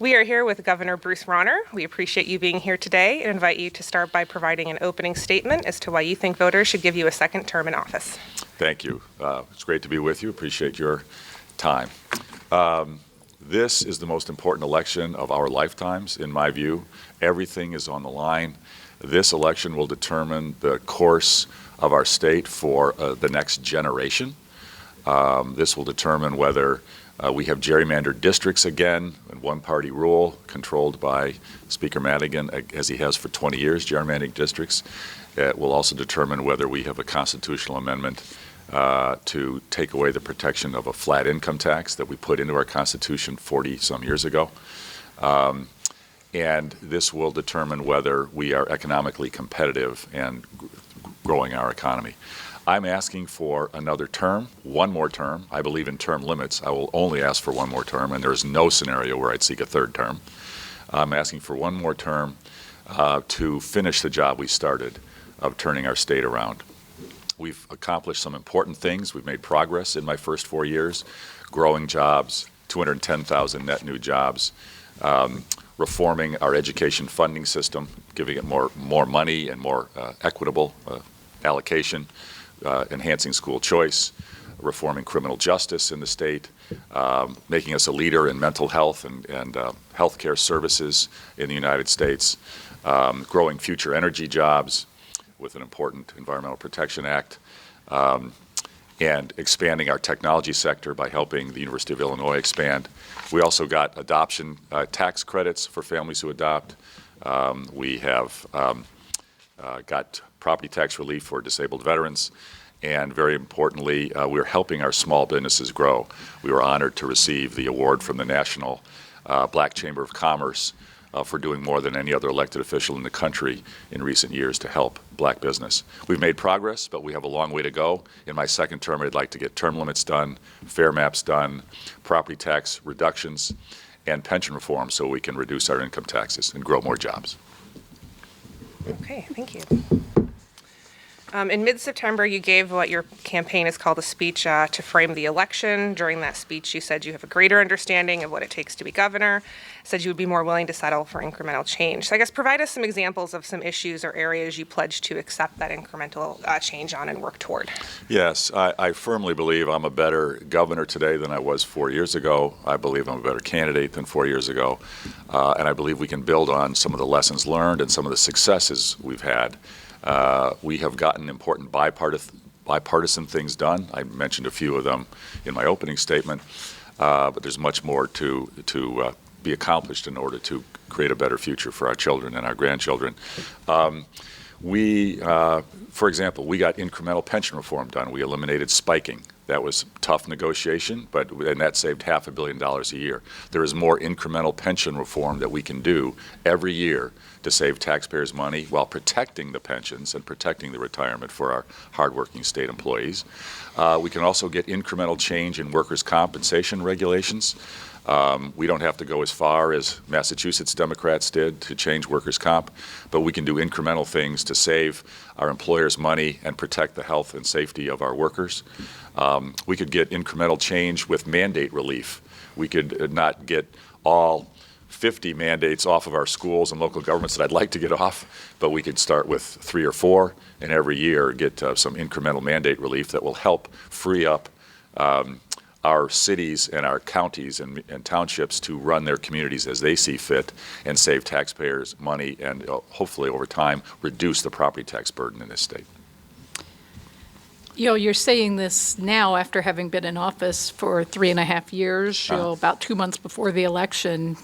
We are here with Governor Bruce Rauner. We appreciate you being here today and invite you to start by providing an opening statement as to why you think voters should give you a second term in office. Thank you. It's great to be with you. Appreciate your time. This is the most important election of our lifetimes, in my view. Everything is on the line. This election will determine the course of our state for the next generation. This will determine whether we have gerrymandered districts again, and one-party rule controlled by Speaker Madigan, as he has for 20 years, gerrymandering districts. It will also determine whether we have a constitutional amendment to take away the protection of a flat income tax that we put into our Constitution 40-some years ago. And this will determine whether we are economically competitive and growing our economy. I'm asking for another term, one more term. I believe in term limits. I will only ask for one more term, and there is no scenario where I'd seek a third term. I'm asking for one more term to finish the job we started of turning our state around. We've accomplished some important things. We've made progress in my first 4 years, growing jobs, 210,000 net new jobs, reforming our education funding system, giving it more money and more equitable allocation, enhancing school choice, reforming criminal justice in the state, making us a leader in mental health and health care services in the United States, growing future energy jobs with an important Environmental Protection Act, and expanding our technology sector by helping the University of Illinois expand. We also got adoption tax credits for families who adopt. We have got property tax relief for disabled veterans. And very importantly, we're helping our small businesses grow. We were honored to receive the award from the National Black Chamber of Commerce for doing more than any other elected official in the country in recent years to help black business. We've made progress, but we have a long way to go. In my second term, I'd like to get term limits done, fair maps done, property tax reductions, and pension reform so we can reduce our income taxes and grow more jobs. Okay, thank you. In mid-September, you gave what your campaign has called a speech to frame the election. During that speech, you said you have a greater understanding of what it takes to be governor, said you would be more willing to settle for incremental change. So I guess provide us some examples of some issues or areas you pledged to accept that incremental change on and work toward. Yes, I firmly believe I'm a better governor today than I was 4 years ago. I believe I'm a better candidate than 4 years ago. And I believe we can build on some of the lessons learned and some of the successes we've had. We have gotten important bipartisan things done. I mentioned a few of them in my opening statement, but there's much more to be accomplished in order to create a better future for our children and our grandchildren. For example, we got incremental pension reform done. We eliminated spiking. That was tough negotiation, and that saved $500 million a year. There is more incremental pension reform that we can do every year to save taxpayers money while protecting the pensions and protecting the retirement for our hardworking state employees. We can also get incremental change in workers' compensation regulations. We don't have to go as far as Massachusetts Democrats did to change workers' comp, but we can do incremental things to save our employers money and protect the health and safety of our workers. We could get incremental change with mandate relief. We could not get all 50 mandates off of our schools and local governments that I'd like to get off, but we could start with 3 or 4 and every year get some incremental mandate relief that will help free up our cities and our counties and townships to run their communities as they see fit and save taxpayers money and hopefully over time reduce the property tax burden in this state. You know, you're saying this now after having been in office for 3.5 years, about 2 months before the election.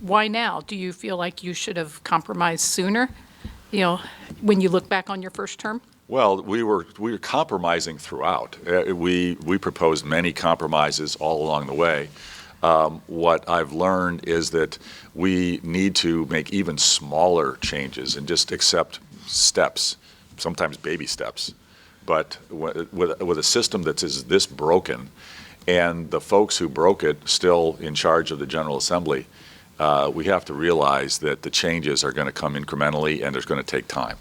Why now? Do you feel like you should have compromised sooner, when you look back on your first term? Well, we were compromising throughout. We proposed many compromises all along the way. What I've learned is that we need to make even smaller changes and just accept steps, sometimes baby steps. But with a system that is this broken, and the folks who broke it still in charge of the General Assembly, we have to realize that the changes are going to come incrementally and it's going to take time.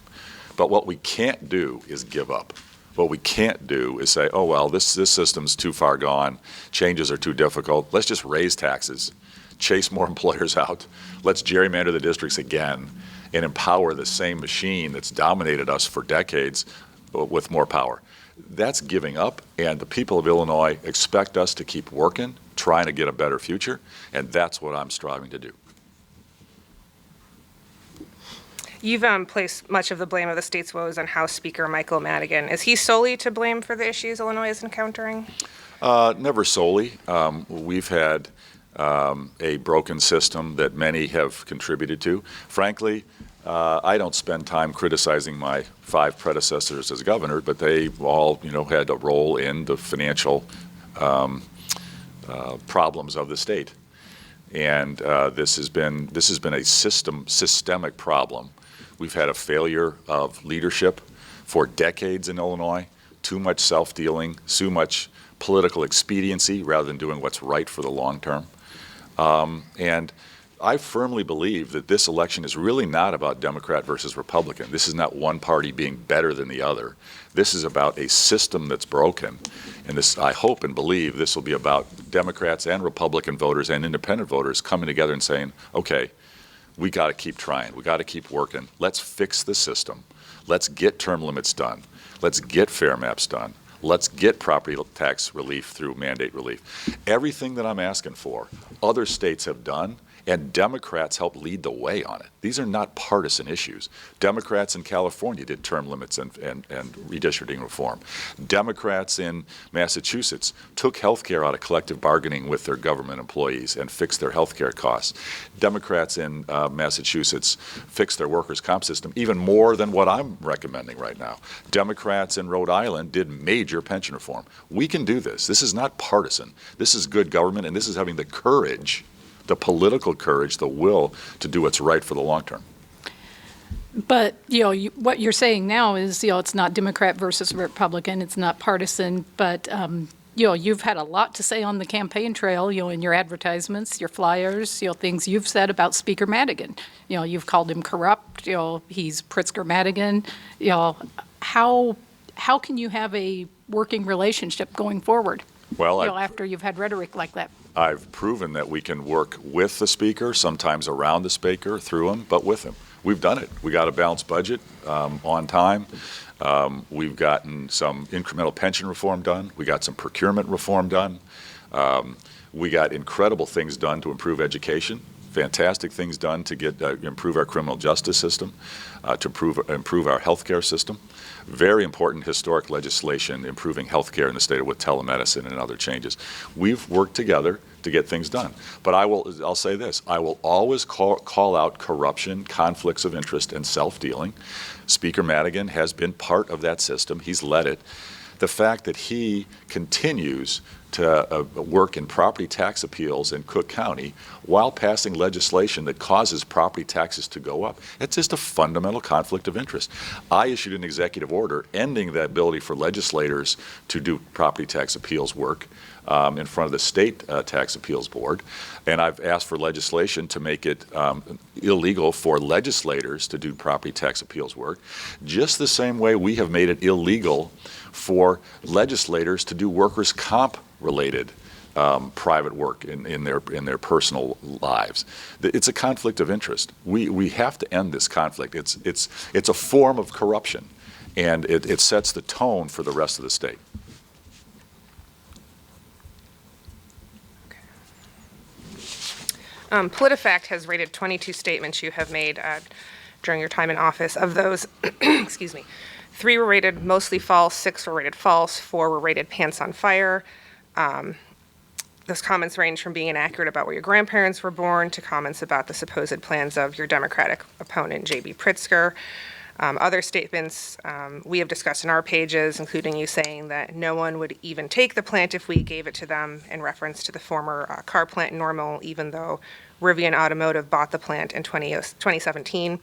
But what we can't do is give up. What we can't do is say, oh, well, this system's too far gone, changes are too difficult, let's just raise taxes chase more employers out. Let's gerrymander the districts again and empower the same machine that's dominated us for decades with more power. That's giving up, and the people of Illinois expect us to keep working, trying to get a better future, and that's what I'm striving to do. You've placed much of the blame of the state's woes on House Speaker Michael Madigan. Is he solely to blame for the issues Illinois is encountering? Never solely. We've had a broken system that many have contributed to. Frankly, I don't spend time criticizing my 5 predecessors as governor, but they all, had a role in the financial problems of the state. And this has been a systemic problem. We've had a failure of leadership for decades in Illinois, too much self-dealing, too much political expediency rather than doing what's right for the long term. And I firmly believe that this election is really not about Democrat versus Republican. This is not one party being better than the other. This is about a system that's broken. And this, I hope and believe this will be about Democrats and Republican voters and independent voters coming together and saying, okay, we got to keep trying. We got to keep working. Let's fix the system. Let's get term limits done. Let's get fair maps done. Let's get property tax relief through mandate relief. Everything that I'm asking for, other states have done, and Democrats help lead the way on it. These are not partisan issues. Democrats in California did term limits and redistricting reform. Democrats in Massachusetts took health care out of collective bargaining with their government employees and fixed their health care costs. Democrats in Massachusetts fixed their workers' comp system even more than what I'm recommending right now. Democrats in Rhode Island did major pension reform. We can do this. This is not partisan. This is good government, and this is having the courage, the political courage, the will to do what's right for the long term. But, what you're saying now is, it's not Democrat versus Republican, it's not partisan, but, you've had a lot to say on the campaign trail, in your advertisements, your flyers, things you've said about Speaker Madigan. You've called him corrupt, he's Pritzker Madigan. How can you have a working relationship going forward? Well, after you've had rhetoric like that. I've proven that we can work with the speaker, sometimes around the speaker, through him, but with him. We've done it. We got a balanced budget on time. We've gotten some incremental pension reform done. We got some procurement reform done. We got incredible things done to improve education. Fantastic things done to get improve our criminal justice system, to improve our healthcare system. Very important historic legislation improving healthcare in the state with telemedicine and other changes. We've worked together to get things done. But I'll say this, I will always call out corruption, conflicts of interest, and self-dealing. Speaker Madigan has been part of that system. He's led it. The fact that he continues to work in property tax appeals in Cook County while passing legislation that causes property taxes to go up, it's just a fundamental conflict of interest. I issued an executive order ending the ability for legislators to do property tax appeals work in front of the state tax appeals board, and I've asked for legislation to make it illegal for legislators to do property tax appeals work, just the same way we have made it illegal for legislators to do workers' comp related private work in their personal lives. It's a conflict of interest. We have to end this conflict. It's a form of corruption, and it sets the tone for the rest of the state. PolitiFact has rated 22 statements you have made during your time in office. Of those, excuse me, 3 were rated mostly false, 6 were rated false, 4 were rated pants on fire. Those comments range from being inaccurate about where your grandparents were born to comments about the supposed plans of your Democratic opponent, J.B. Pritzker. Other statements we have discussed in our pages, including you saying that no one would even take the plant if we gave it to them, in reference to the former car plant in Normal, even though Rivian Automotive bought the plant in 2017.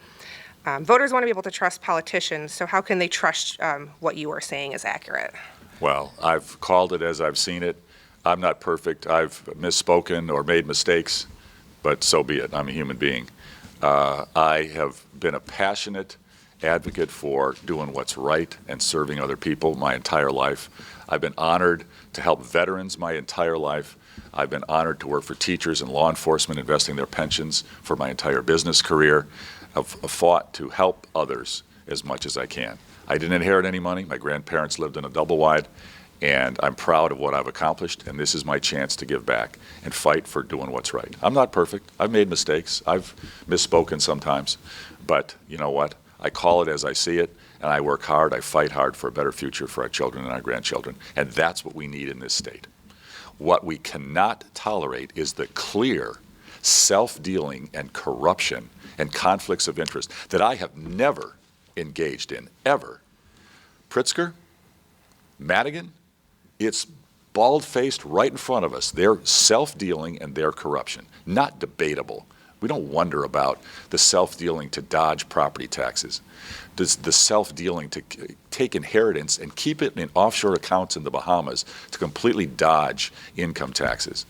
Voters want to be able to trust politicians, so how can they trust what you are saying is accurate? Well, I've called it as I've seen it. I'm not perfect. I've misspoken or made mistakes, but so be it. I'm a human being. I have been a passionate advocate for doing what's right and serving other people my entire life. I've been honored to help veterans my entire life. I've been honored to work for teachers and law enforcement, investing their pensions for my entire business career. I've fought to help others as much as I can. I didn't inherit any money. My grandparents lived in a double wide, and I'm proud of what I've accomplished, and this is my chance to give back and fight for doing what's right. I'm not perfect. I've made mistakes. I've misspoken sometimes, but you know what? I call it as I see it, and I work hard. I fight hard for a better future for our children and our grandchildren, and that's what we need in this state. What we cannot tolerate is the clear self-dealing and corruption and conflicts of interest that I have never engaged in, ever. Pritzker, Madigan, it's bald-faced right in front of us. They're self-dealing and their corruption, not debatable. We don't wonder about the self-dealing to dodge property taxes, the self-dealing to take inheritance and keep it in offshore accounts in the Bahamas to completely dodge income taxes.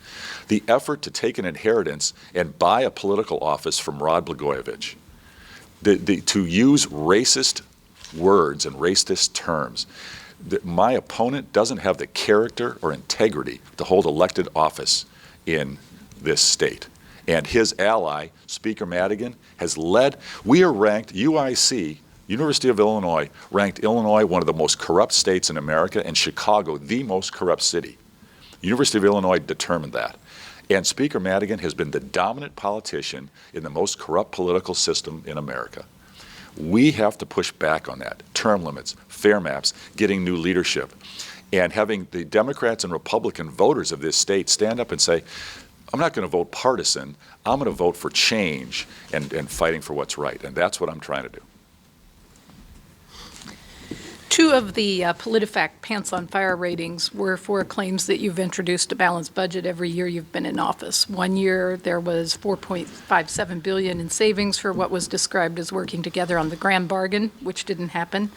The effort to take an inheritance and buy a political office from Rod Blagojevich, to use racist words and racist terms. My opponent doesn't have the character or integrity to hold elected office in this state. And his ally, Speaker Madigan, has led. We are ranked, UIC, University of Illinois, ranked Illinois one of the most corrupt states in America, and Chicago the most corrupt city. University of Illinois determined that. And Speaker Madigan has been the dominant politician in the most corrupt political system in America. We have to push back on that. Term limits, fair maps, getting new leadership, and having the Democrats and Republican voters of this state stand up and say, I'm not going to vote partisan. I'm going to vote for change and fighting for what's right. And that's what I'm trying to do. Two of the PolitiFact Pants on Fire ratings were for claims that you've introduced a balanced budget every year you've been in office. One year there was $4.57 billion in savings for what was described as working together on the grand bargain, which didn't happen.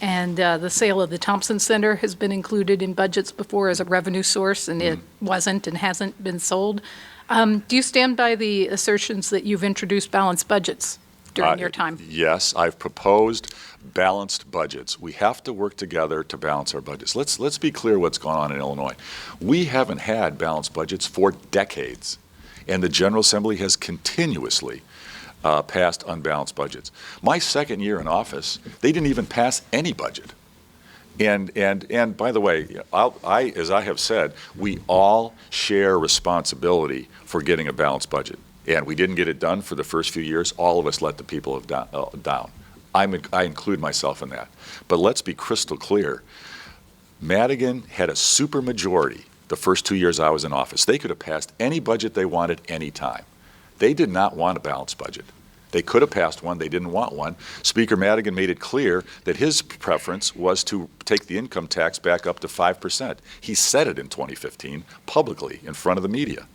And the sale of the Thompson Center has been included in budgets before as a revenue source, and it wasn't and hasn't been sold. Do you stand by the assertions that you've introduced balanced budgets during your time? Yes, I've proposed balanced budgets. We have to work together to balance our budgets. Let's be clear what's going on in Illinois. We haven't had balanced budgets for decades, and the General Assembly has continuously passed unbalanced budgets. My second year in office, they didn't even pass any budget. And by the way, as I have said, we all share responsibility for getting a balanced budget. And we didn't get it done for the first few years. All of us let the people down. I include myself in that. But let's be crystal clear. Madigan had a supermajority the first 2 years I was in office. They could have passed any budget they wanted any time. They did not want a balanced budget. They could have passed one. They didn't want one. Speaker Madigan made it clear that his preference was to take the income tax back up to 5%. He said it in 2015 publicly in front of the media.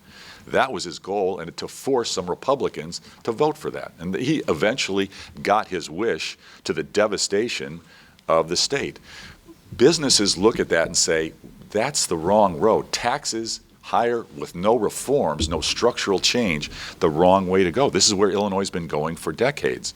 That was his goal, and to force some Republicans to vote for that. And he eventually got his wish, to the devastation of the state. Businesses look at that and say, that's the wrong road. Taxes higher with no reforms, no structural change, the wrong way to go. This is where Illinois has been going for decades.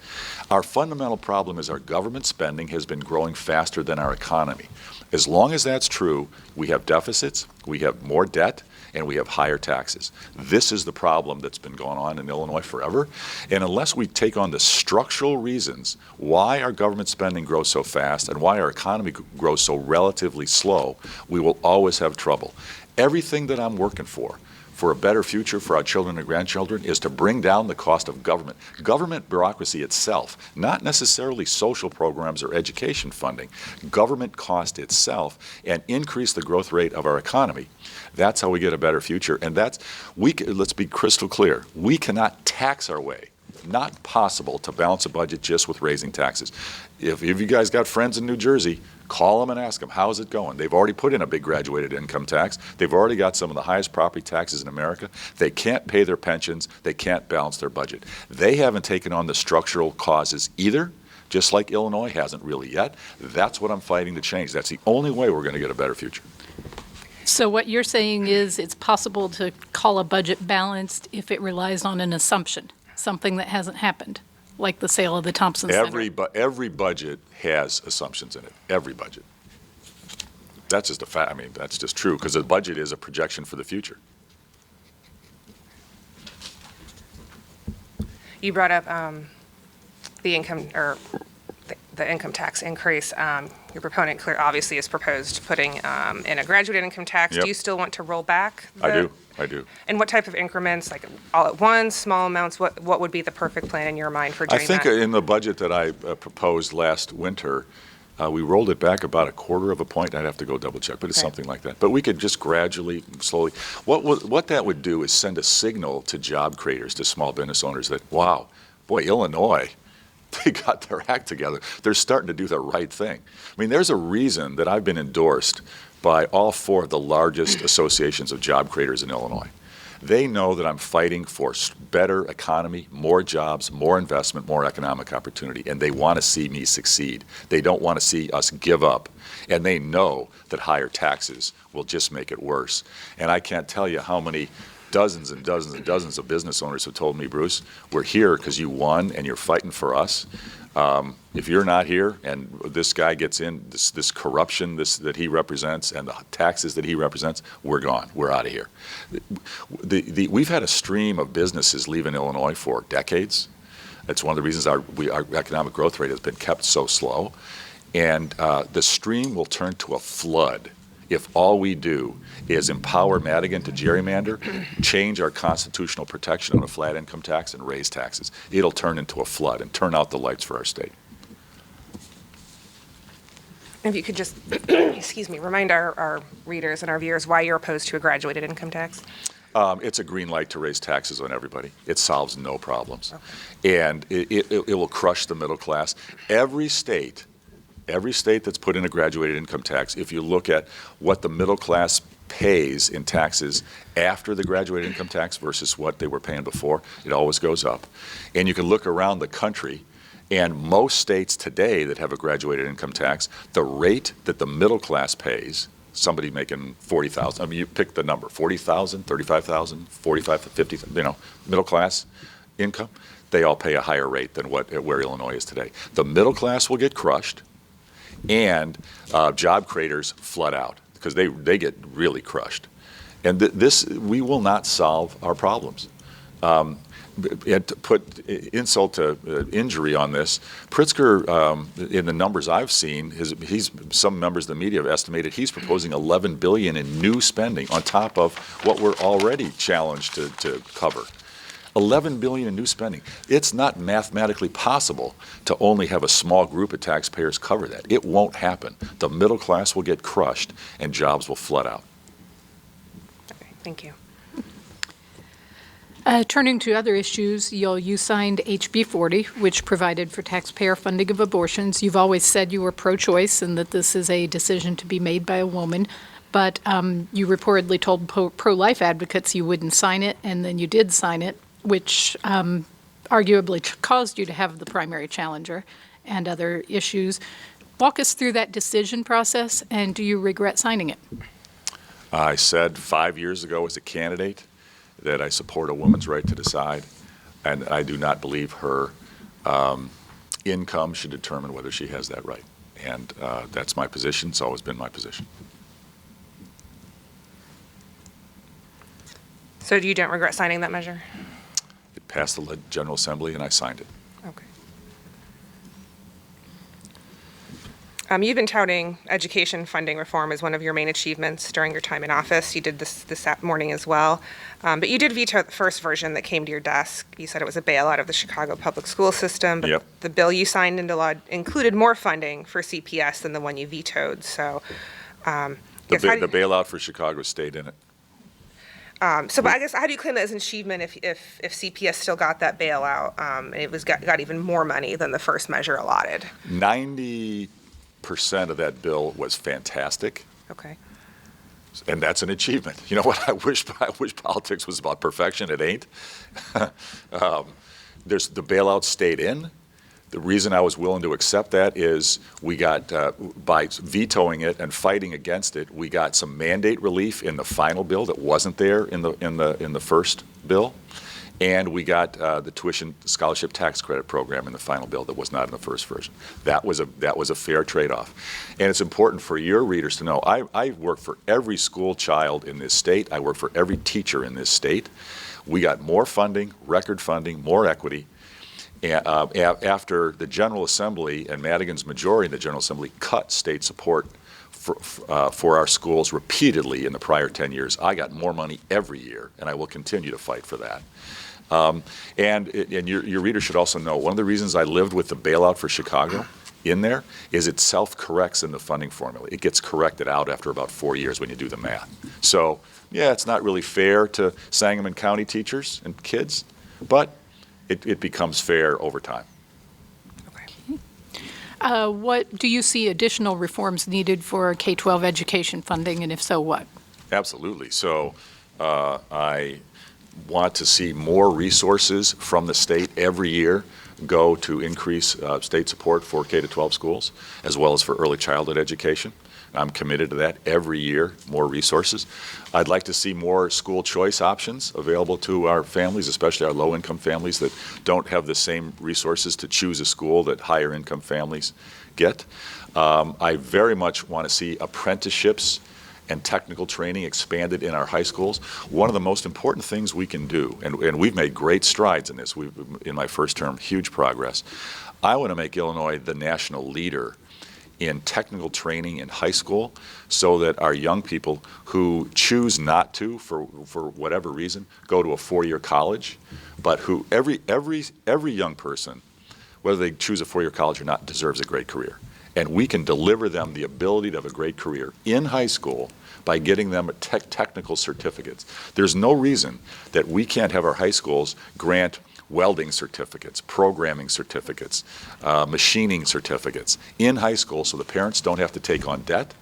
Our fundamental problem is our government spending has been growing faster than our economy. As long as that's true, we have deficits, we have more debt, and we have higher taxes. This is the problem that's been going on in Illinois forever. And unless we take on the structural reasons why our government spending grows so fast and why our economy grows so relatively slow, we will always have trouble. Everything that I'm working for a better future for our children and grandchildren, is to bring down the cost of government. Government bureaucracy itself, not necessarily social programs or education funding, government cost itself, and increase the growth rate of our economy. That's how we get a better future. And let's be crystal clear. We cannot tax our way. Not possible to balance a budget just with raising taxes. If you guys got friends in New Jersey, call them and ask them, how's it going? They've already put in a big graduated income tax. They've already got some of the highest property taxes in America. They can't pay their pensions. They can't balance their budget. They haven't taken on the structural causes either, just like Illinois hasn't really yet. That's what I'm fighting to change. That's the only way we're going to get a better future. So what you're saying is it's possible to call a budget balanced if it relies on an assumption, something that hasn't happened, like the sale of the Thompson Center. Every budget has assumptions in it. Every budget. That's just a fact. I mean, that's just true, because a budget is a projection for the future. You brought up the income or the income tax increase. Your proponent obviously is proposed putting in a graduated income tax. Yep. Do you still want to roll back? I do. And what type of increments, like all at once, small amounts? What would be the perfect plan in your mind for I doing think that? in the budget that I proposed last winter, we rolled it back about 1/4 of a point. I'd have to go double check, but it's Okay. something like that. But we could just gradually, slowly. What that would do is send a signal to job creators, to small business owners that, wow, boy, Illinois, they got their act together. They're starting to do the right thing. I mean, there's a reason that I've been endorsed by all 4 of the largest associations of job creators in Illinois. They know that I'm fighting for better economy, more jobs, more investment, more economic opportunity, and they want to see me succeed. They don't want to see us give up, and they know that higher taxes will just make it worse. And I can't tell you how many dozens and dozens and dozens of business owners have told me, Bruce, we're here because you won and you're fighting for us. If you're not here and this guy gets in, this corruption that he represents and the taxes that he represents, we're gone. We're out of here. We've had a stream of businesses leaving Illinois for decades. That's one of the reasons our economic growth rate has been kept so slow. And the stream will turn to a flood if all we do is empower Madigan to gerrymander, change our constitutional protection on a flat income tax, and raise taxes. It'll turn into a flood and turn out the lights for our state. If you could just, excuse me, remind our readers and our viewers why you're opposed to a graduated income tax. It's a green light to raise taxes on everybody. It solves no problems. Okay. And it will crush the middle class. Every state that's put in a graduated income tax, if you look at what the middle class pays in taxes after the graduated income tax versus what they were paying before, it always goes up. And you can look around the country, and most states today that have a graduated income tax, the rate that the middle class pays, somebody making $40,000, I mean, you pick the number, $40,000, $35,000, $45,000, $50,000, middle class income, they all pay a higher rate than where Illinois is today. The middle class will get crushed, and job creators flood out because they get really crushed. And we will not solve our problems. And to put insult to injury on this, Pritzker, in the numbers I've seen, some members of the media have estimated he's proposing $11 billion in new spending on top of what we're already challenged to cover. $11 billion in new spending. It's not mathematically possible to only have a small group of taxpayers cover that. It won't happen. The middle class will get crushed and jobs will flood out. Okay, thank you. Turning to other issues, you signed HB 40, which provided for taxpayer funding of abortions. You've always said you were pro-choice and that this is a decision to be made by a woman. But you reportedly told pro-life advocates you wouldn't sign it, and then you did sign it, which arguably caused you to have the primary challenger and other issues. Walk us through that decision process, and do you regret signing it? I said 5 years ago as a candidate that I support a woman's right to decide, and I do not believe her income should determine whether she has that right. And that's my position. It's always been my position. So you don't regret signing that measure? It passed the General Assembly, and I signed it. Okay. You've been touting education funding reform as one of your main achievements during your time in office. You did this morning as well. But you did veto the first version that came to your desk. You said it was a bailout of the Chicago public school system. But yep. The bill you signed into law included more funding for CPS than the one you vetoed. So, the bailout for Chicago stayed in it. But I guess how do you claim that as an achievement if CPS still got that bailout and it got even more money than the first measure allotted? 90% of that bill was fantastic. Okay. And that's an achievement. You know what? I wish politics was about perfection. It ain't. The bailout stayed in. The reason I was willing to accept that is we got, by vetoing it and fighting against it, we got some mandate relief in the final bill that wasn't there in the first bill. And we got the tuition scholarship tax credit program in the final bill that was not in the first version. That was a fair trade-off. And it's important for your readers to know, I work for every school child in this state. I work for every teacher in this state. We got more funding, record funding, more equity. After the General Assembly and Madigan's majority in the General Assembly cut state support for our schools repeatedly in the prior 10 years, I got more money every year, and I will continue to fight for that. And your readers should also know, one of the reasons I lived with the bailout for Chicago in there is it self-corrects in the funding formula. It gets corrected out after about 4 years when you do the math. So, yeah, it's not really fair to Sangamon County teachers and kids, but it becomes fair over time. What do you see additional reforms needed for K-12 education funding, and if so, what? Absolutely. So I want to see more resources from the state every year go to increase state support for K-12 schools, as well as for early childhood education. I'm committed to that every year, more resources. I'd like to see more school choice options available to our families, especially our low-income families that don't have the same resources to choose a school that higher-income families get. I very much want to see apprenticeships and technical training expanded in our high schools. One of the most important things we can do, and we've made great strides in this, in my first term, huge progress. I want to make Illinois the national leader in technical training in high school so that our young people who choose not to, for whatever reason, go to a four-year college, but who every young person, whether they choose a four-year college or not, deserves a great career. And we can deliver them the ability to have a great career in high school by getting them technical certificates. There's no reason that we can't have our high schools grant welding certificates, programming certificates, machining certificates in high school so the parents don't have to take on debt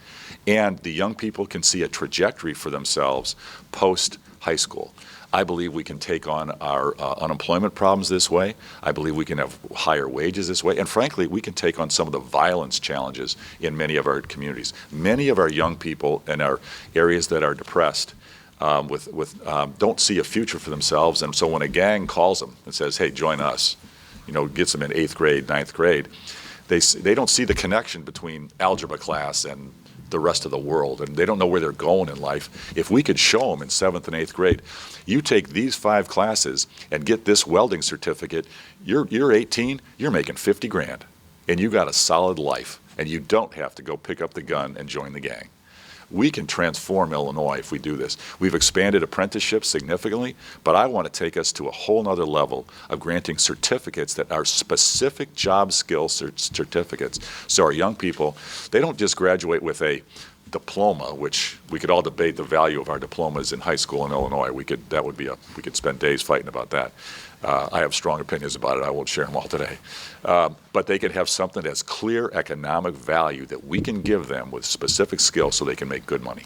and the young people can see a trajectory for themselves post-high school. I believe we can take on our unemployment problems this way. I believe we can have higher wages this way. And frankly, we can take on some of the violence challenges in many of our communities. Many of our young people in our areas that are depressed don't see a future for themselves. And so when a gang calls them and says, hey, join us, gets them in 8th grade, 9th grade, they don't see the connection between algebra class and the rest of the world, and they don't know where they're going in life. If we could show them in 7th and 8th grade, you take these 5 classes and get this welding certificate, you're 18, you're making 50 grand, and you got a solid life, and you don't have to go pick up the gun and join the gang. We can transform Illinois if we do this. We've expanded apprenticeships significantly, but I want to take us to a whole nother level of granting certificates that are specific job skill certificates. So our young people, they don't just graduate with a diploma, which we could all debate the value of our diplomas in high school in Illinois. We could spend days fighting about that. I have strong opinions about it. I won't share them all today. But they can have something that's clear economic value that we can give them with specific skills so they can make good money.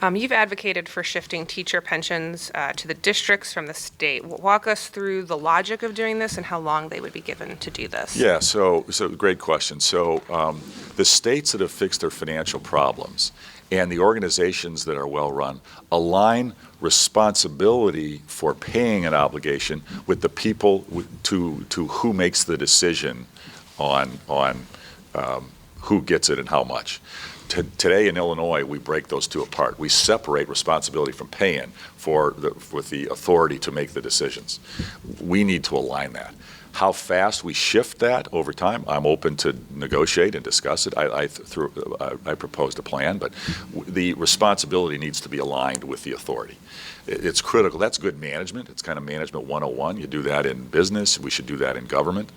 You've advocated for shifting teacher pensions to the districts from the state. Walk us through the logic of doing this and how long they would be given to do this. Yeah, so great question. So the states that have fixed their financial problems and the organizations that are well run align responsibility for paying an obligation with the people to who makes the decision on who gets it and how much. Today in Illinois, we break those two apart. We separate responsibility from paying with the authority to make the decisions. We need to align that. How fast we shift that over time, I'm open to negotiate and discuss it. I proposed a plan, but the responsibility needs to be aligned with the authority. It's critical. That's good management. It's kind of management 101. You do that in business. We should do that in government.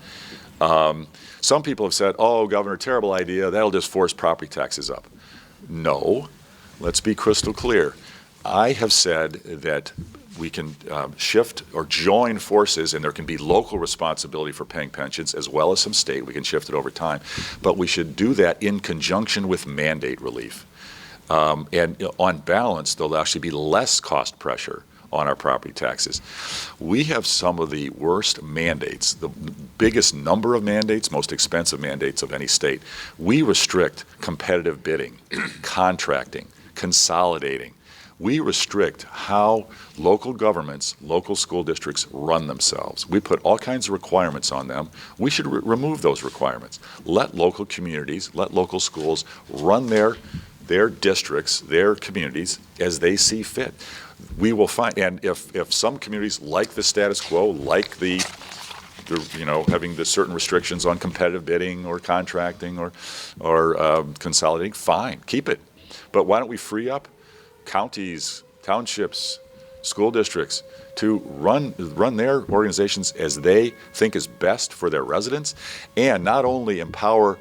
Some people have said, oh, Governor, terrible idea. That'll just force property taxes up. No. Let's be crystal clear. I have said that we can shift or join forces, and there can be local responsibility for paying pensions as well as some state. We can shift it over time. But we should do that in conjunction with mandate relief. And on balance, there'll actually be less cost pressure on our property taxes. We have some of the worst mandates, the biggest number of mandates, most expensive mandates of any state. We restrict competitive bidding, contracting, consolidating. we restrict how local governments, local school districts run themselves. We put all kinds of requirements on them. We should remove those requirements. Let local communities, let local schools run their districts, their communities as they see fit. We will find, and if some communities like the status quo, like the having the certain restrictions on competitive bidding or contracting or consolidating, fine, keep it. But why don't we free up counties, townships, school districts to run their organizations as they think is best for their residents, and not only empower.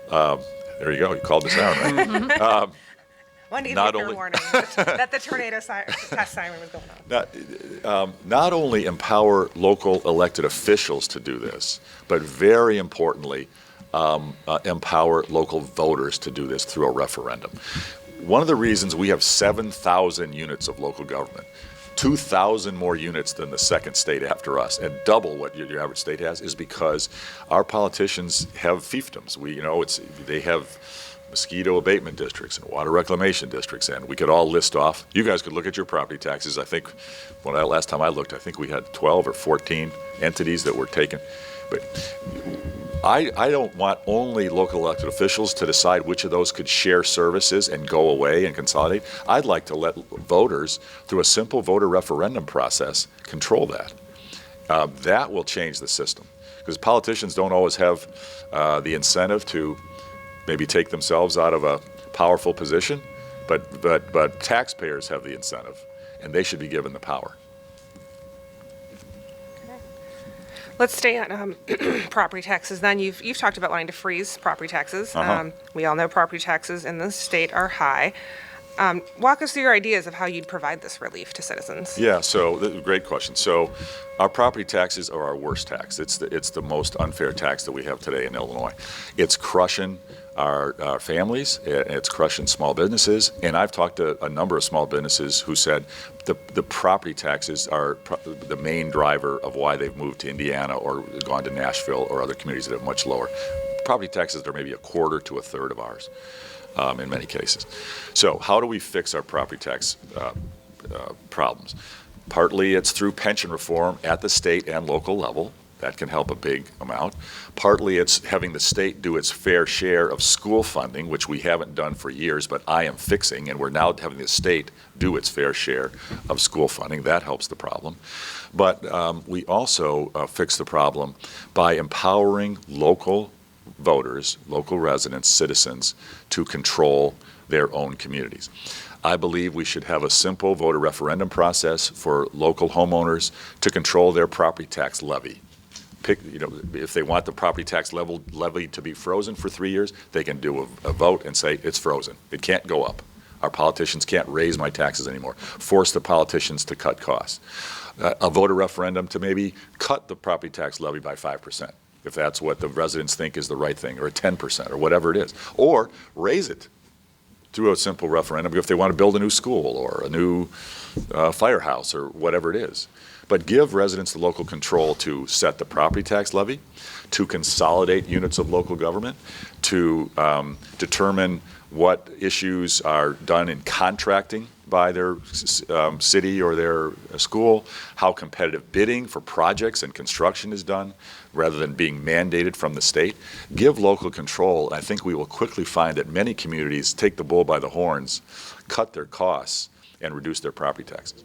There you go. You called this out, right? One needs Not to only- warning that the tornado test siren was going on. Not only empower local elected officials to do this, but very importantly, empower local voters to do this through a referendum. One of the reasons we have 7,000 units of local government, 2,000 more units than the second state after us, and double what your average state has, is because our politicians have fiefdoms. They have mosquito abatement districts and water reclamation districts, and we could all list off. You guys could look at your property taxes. I think last time I looked, I think we had 12 or 14 entities that were taken. But I don't want only local elected officials to decide which of those could share services and go away and consolidate. I'd like to let voters, through a simple voter referendum process, control that. That will change the system, because politicians don't always have the incentive to maybe take themselves out of a powerful position, but taxpayers have the incentive, and they should be given the power. Let's stay on property taxes then. You've talked about wanting to freeze property taxes. We all know property taxes in the state are high. Walk us through your ideas of how you'd provide this relief to citizens. Yeah, great question. So our property taxes are our worst tax. It's the most unfair tax that we have today in Illinois. It's crushing our families, it's crushing small businesses, and I've talked to a number of small businesses who said the property taxes are the main driver of why they've moved to Indiana or gone to Nashville or other communities that have much lower. Property taxes are maybe a quarter to a third of ours in many cases. So how do we fix our property tax problems? Partly it's through pension reform at the state and local level. That can help a big amount. Partly it's having the state do its fair share of school funding, which we haven't done for years, but I am fixing, and we're now having the state do its fair share of school funding. That helps the problem. But we also fix the problem by empowering local voters, local residents, citizens, to control their own communities. I believe we should have a simple voter referendum process for local homeowners to control their property tax levy. If they want the property tax levy to be frozen for 3 years, they can do a vote and say it's frozen. It can't go up. Our politicians can't raise my taxes anymore. Force the politicians to cut costs. A voter referendum to maybe cut the property tax levy by 5%, if that's what the residents think is the right thing, or a 10%, or whatever it is. Or raise it through a simple referendum if they want to build a new school or a new firehouse or whatever it is. But give residents the local control to set the property tax levy, to consolidate units of local government, to determine what issues are done in contracting by their city or their school, how competitive bidding for projects and construction is done, rather than being mandated from the state. Give local control. I think we will quickly find that many communities take the bull by the horns, cut their costs, and reduce their property taxes.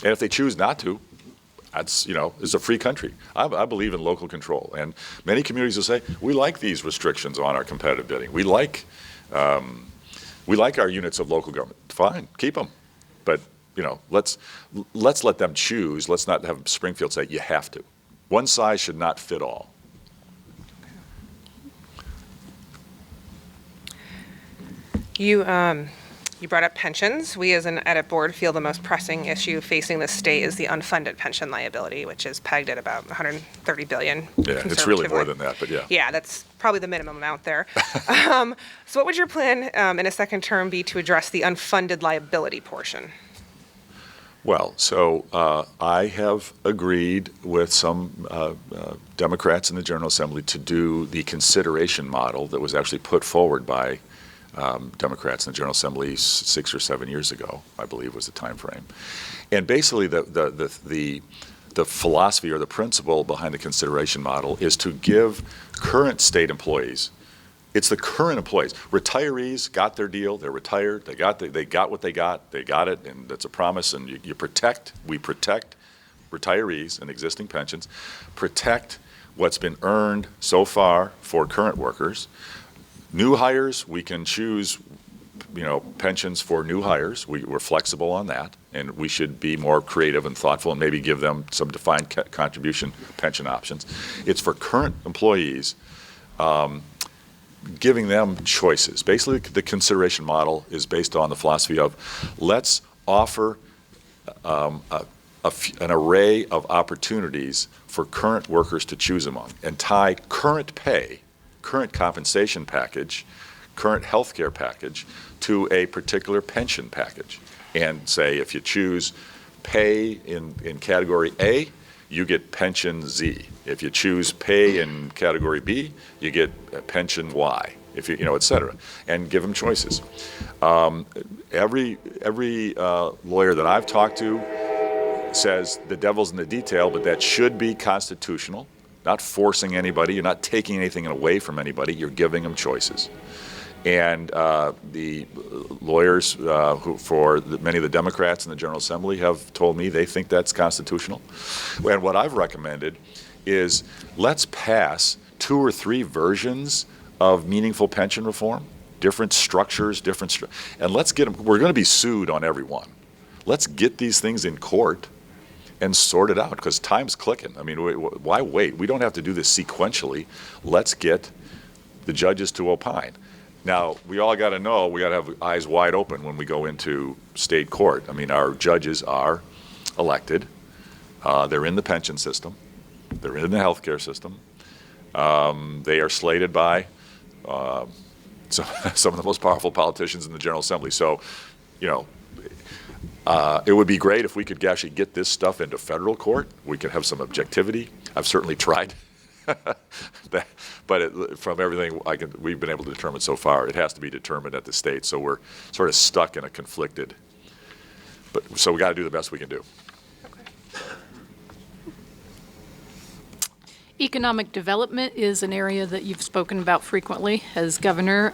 And if they choose not to, it's a free country. I believe in local control. And many communities will say, we like these restrictions on our competitive bidding. We like our units of local government. Fine, keep them. But, let's let them choose. Let's not have Springfield say, you have to. One size should not fit all. You brought up pensions. We as an edit board feel the most pressing issue facing the state is the unfunded pension liability, which is pegged at about $130 billion. Yeah, it's really more than that, but yeah. Yeah, that's probably the minimum amount there. So what would your plan in a second term be to address the unfunded liability portion? Well, so I have agreed with some Democrats in the General Assembly to do the consideration model that was actually put forward by Democrats in the General Assembly 6 or 7 years ago, I believe was the time frame. And basically the philosophy or the principle behind the consideration model is to give current state employees, it's the current employees. Retirees got their deal, they're retired, they got what they got it, and that's a promise, and we protect retirees and existing pensions, protect what's been earned so far for current workers. New hires, we can choose, pensions for new hires. We're flexible on that, and we should be more creative and thoughtful and maybe give them some defined contribution pension options. It's for current employees, giving them choices. Basically, the consideration model is based on the philosophy of let's offer an array of opportunities for current workers to choose among and tie current pay, current compensation package, current health care package to a particular pension package. And say if you choose pay in category A, you get pension Z. If you choose pay in category B, you get pension Y, if et cetera, and give them choices. Every lawyer that I've talked to says the devil's in the detail, but that should be constitutional, not forcing anybody, you're not taking anything away from anybody, you're giving them choices. And the lawyers many of the Democrats in the General Assembly have told me they think that's constitutional. And what I've recommended is let's pass 2 or 3 versions of meaningful pension reform, different structures, and let's get them. We're going to be sued on every one. Let's get these things in court and sort it out because time's clicking. I mean, why wait? We don't have to do this sequentially. Let's get the judges to opine. Now, we all got to know, we got to have eyes wide open when we go into state court. I mean, our judges are elected. They're in the pension system. They're in the healthcare system. They are slated by some of the most powerful politicians in the General Assembly. So, it would be great if we could actually get this stuff into federal court. We could have some objectivity. I've certainly tried. But from everything we've been able to determine so far, it has to be determined at the state. So we're sort of stuck in a conflicted. So we got to do the best we can do. Economic development is an area that you've spoken about frequently as governor.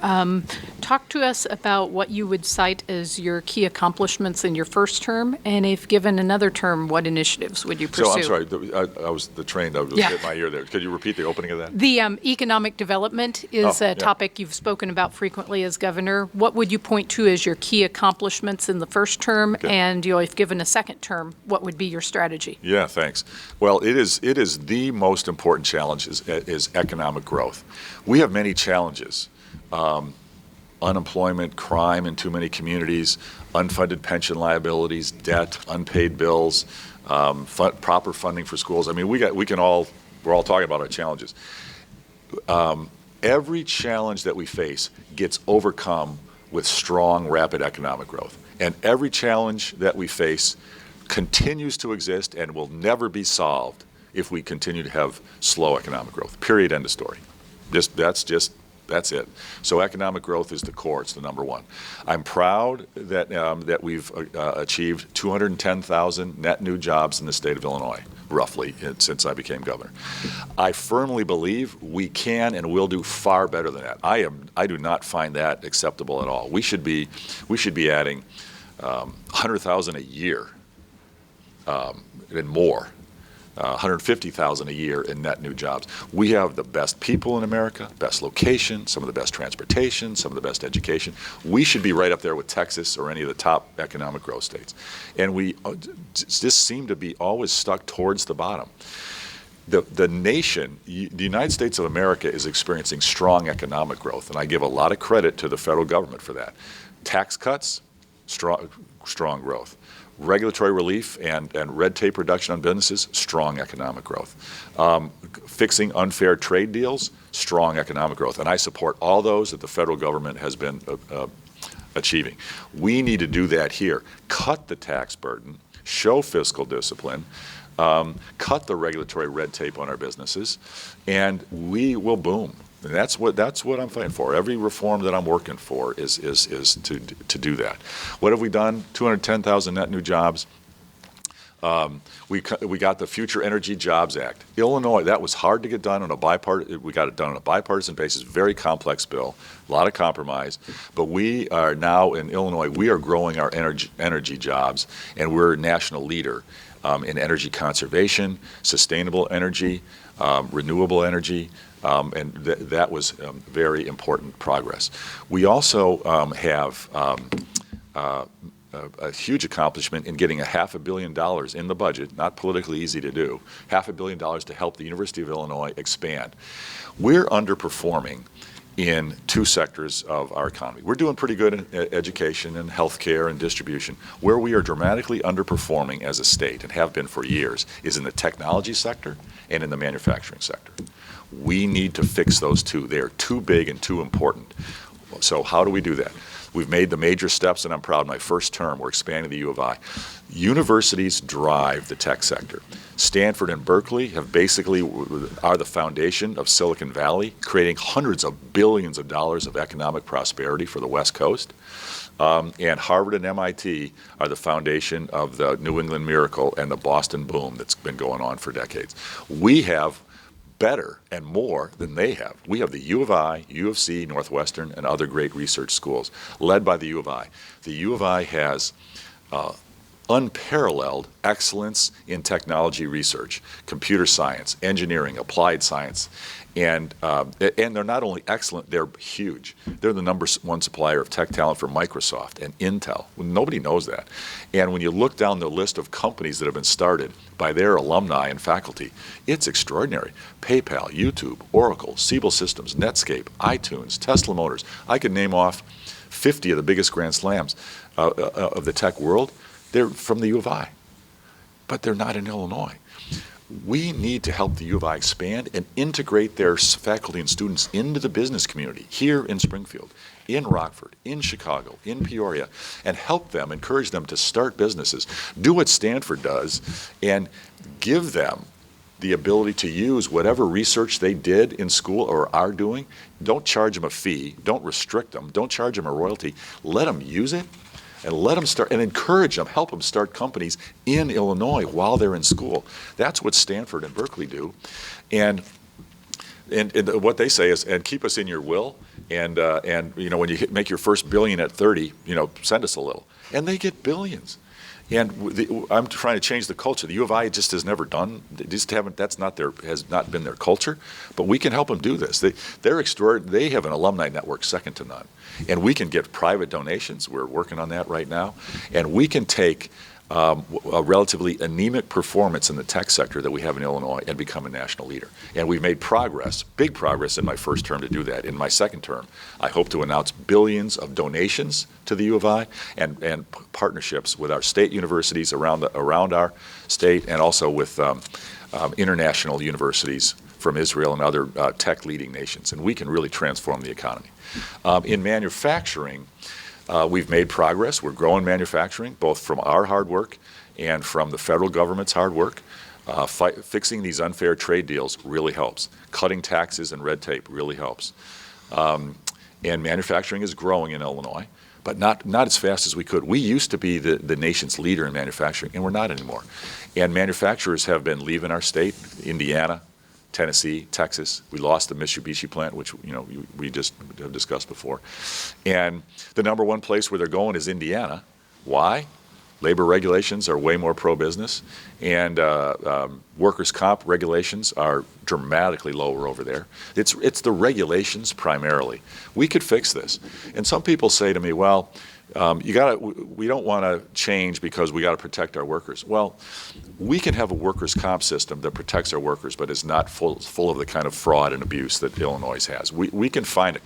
Talk to us about what you would cite as your key accomplishments in your first term, and if given another term, what initiatives would you pursue? So I'm sorry, I was hit my ear there. Could you repeat the opening of that? The economic development is a topic you've spoken about frequently as governor. What would you point to as your key accomplishments in the first term, and if given a second term, what would be your strategy? Yeah, thanks. Well, it is the most important challenge is economic growth. We have many challenges. Unemployment, crime in too many communities, unfunded pension liabilities, debt, unpaid bills, proper funding for schools. I mean, we're all talking about our challenges. Every challenge that we face gets overcome with strong, rapid economic growth. And every challenge that we face continues to exist and will never be solved if we continue to have slow economic growth. Period, end of story. That's it. So economic growth is the core. It's the number one. I'm proud that we've achieved 210,000 net new jobs in the state of Illinois, roughly, since I became governor. I firmly believe we can and will do far better than that. I do not find that acceptable at all. We should be adding 100,000 a year and more. 150,000 a year in net new jobs. We have the best people in America, best location, some of the best transportation, some of the best education. We should be right up there with Texas or any of the top economic growth states. And we just seem to be always stuck towards the bottom. The nation, the United States of America, is experiencing strong economic growth, and I give a lot of credit to the federal government for that. Tax cuts, strong growth. Regulatory relief and red tape reduction on businesses, strong economic growth. Fixing unfair trade deals, strong economic growth. And I support all those that the federal government has been achieving. We need to do that here. Cut the tax burden, show fiscal discipline, cut the regulatory red tape on our businesses, and we will boom. And that's what I'm fighting for. Every reform that I'm working for is to do that. What have we done? 210,000 net new jobs. We got the Future Energy Jobs Act. Illinois, that was hard to get done on a bipartisan. We got it done on a bipartisan basis. Very complex bill, a lot of compromise. But we are now in Illinois. We are growing our energy jobs, and we're a national leader in energy conservation, sustainable energy, renewable energy. And that was very important progress. We also have a huge accomplishment in getting $500 million in the budget, not politically easy to do, $500 million to help the University of Illinois expand. We're underperforming in two sectors of our economy. We're doing pretty good in education and healthcare and distribution. Where we are dramatically underperforming as a state, and have been for years, is in the technology sector and in the manufacturing sector. We need to fix those two. They are too big and too important. So how do we do that? We've made the major steps, and I'm proud. My first term, we're expanding the U of I. Universities drive the tech sector. Stanford and Berkeley are the foundation of Silicon Valley, creating hundreds of billions of dollars of economic prosperity for the West Coast. And Harvard and MIT are the foundation of the New England Miracle and the Boston boom that's been going on for decades. We have better and more than they have. We have the U of I, U of C, Northwestern, and other great research schools led by the U of I. The U of I has unparalleled excellence in technology research, computer science, engineering, applied science, and they're not only excellent, they're huge. They're the #1 supplier of tech talent for Microsoft and Intel. Well, nobody knows that. And when you look down the list of companies that have been started by their alumni and faculty, it's extraordinary. PayPal, YouTube, Oracle, Siebel Systems, Netscape, iTunes, Tesla Motors. I could name off 50 of the biggest grand slams of the tech world. They're from the U of I, but they're not in Illinois. We need to help the U of I expand and integrate their faculty and students into the business community here in Springfield, in Rockford, in Chicago, in Peoria, and help them, encourage them to start businesses, do what Stanford does, and give them the ability to use whatever research they did in school or are doing. Don't charge them a fee. Don't restrict them. Don't charge them a royalty. Let them use it. And let them start, and encourage them, help them start companies in Illinois while they're in school. That's what Stanford and Berkeley do. And what they say is, and keep us in your will, and when you make your first billion at 30, send us a little. And they get billions. And I'm trying to change the culture. The U of I just has never done. Has not been their culture. But we can help them do this. They're extraordinary. They have an alumni network second to none. And we can get private donations. We're working on that right now. And we can take a relatively anemic performance in the tech sector that we have in Illinois and become a national leader. And we've made progress, big progress in my first term to do that. In my second term, I hope to announce billions of donations to the U of I and partnerships with our state universities around our state, and also with international universities from Israel and other tech leading nations. And we can really transform the economy. In manufacturing, we've made progress. We're growing manufacturing, both from our hard work and from the federal government's hard work. Fixing these unfair trade deals really helps. Cutting taxes and red tape really helps. And manufacturing is growing in Illinois, but not as fast as we could. We used to be the nation's leader in manufacturing, and we're not anymore. And manufacturers have been leaving our state, Indiana, Tennessee, Texas. We lost the Mitsubishi plant, which we just have discussed before. And the #1 place where they're going is Indiana. Why? Labor regulations are way more pro-business, and workers' comp regulations are dramatically lower over there. It's the regulations primarily. We could fix this. And some people say to me, well, we don't want to change because we got to protect our workers. Well, we can have a workers' comp system that protects our workers, but is not full of the kind of fraud and abuse that Illinois has. We can find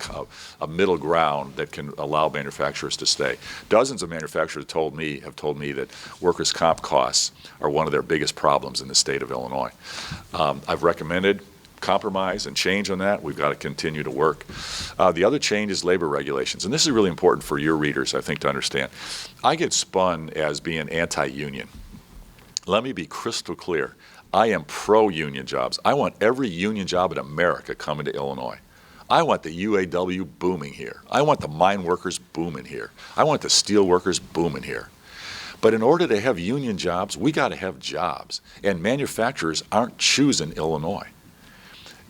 a middle ground that can allow manufacturers to stay. Dozens of manufacturers have told me that workers' comp costs are one of their biggest problems in the state of Illinois. I've recommended compromise and change on that. We've got to continue to work. The other change is labor regulations, and this is really important for your readers, I think, to understand. I get spun as being anti-union. Let me be crystal clear. I am pro-union jobs. I want every union job in America coming to Illinois. I want the UAW booming here. I want the mine workers booming here. I want the steel workers booming here. But in order to have union jobs, we got to have jobs. And manufacturers aren't choosing Illinois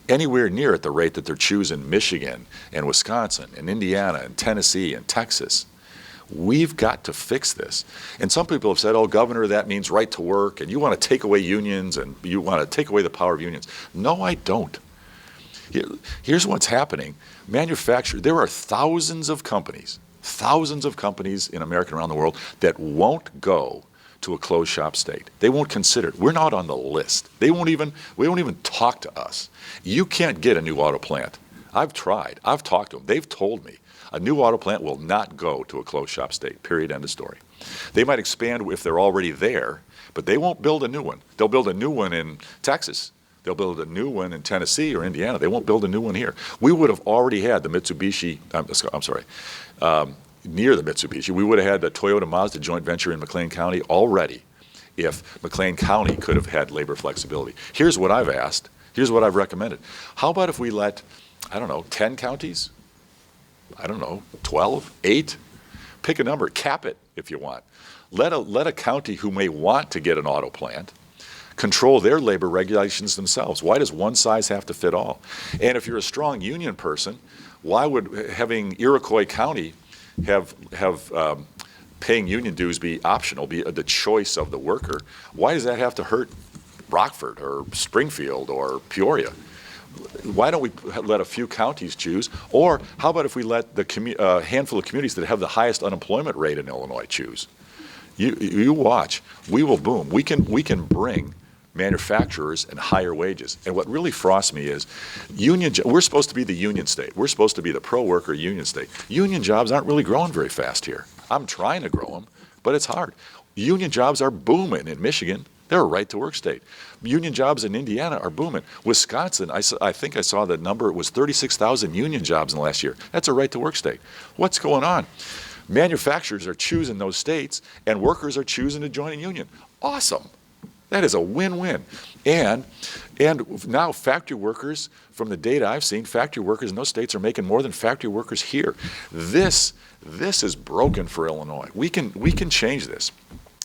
anywhere near at the rate that they're choosing Michigan and Wisconsin and Indiana and Tennessee and Texas. We've got to fix this. And some people have said, oh, Governor, that means right to work, and you want to take away unions, and you want to take away the power of unions. No, I don't. Here's what's happening. There are thousands of companies in America and around the world that won't go to a closed shop state. They won't consider it. We're not on the list. We won't even talk to us. You can't get a new auto plant. I've tried. I've talked to them. They've told me a new auto plant will not go to a closed shop state, period, end of story. They might expand if they're already there, but they won't build a new one. They'll build a new one in Texas. They'll build a new one in Tennessee or Indiana. They won't build a new one here. We would have already had the Mitsubishi, near the Mitsubishi, we would have had the Toyota Mazda joint venture in McLean County already if McLean County could have had labor flexibility. Here's what I've asked. Here's what I've recommended. How about if we let, 10 counties? 12, 8? Pick a number. Cap it if you want. Let a county who may want to get an auto plant control their labor regulations themselves. Why does one size have to fit all? And if you're a strong union person, why would having Iroquois County have paying union dues be optional, be the choice of the worker? Why does that have to hurt Rockford or Springfield or Peoria? Why don't we let a few counties choose? Or how about if we let the handful of communities that have the highest unemployment rate in Illinois choose? You watch. We will boom. We can bring manufacturers and higher wages. And what really frosts me is we're supposed to be the union state. We're supposed to be the pro-worker union state. Union jobs aren't really growing very fast here. I'm trying to grow them, but it's hard. Union jobs are booming in Michigan. They're a right-to-work state. Union jobs in Indiana are booming. Wisconsin, I think I saw the number, it was 36,000 union jobs in the last year. That's a right-to-work state. What's going on? Manufacturers are choosing those states, and workers are choosing to join a union. Awesome. That is a win-win. And now factory workers, from the data I've seen, factory workers in those states are making more than factory workers here. This is broken for Illinois. We can change this.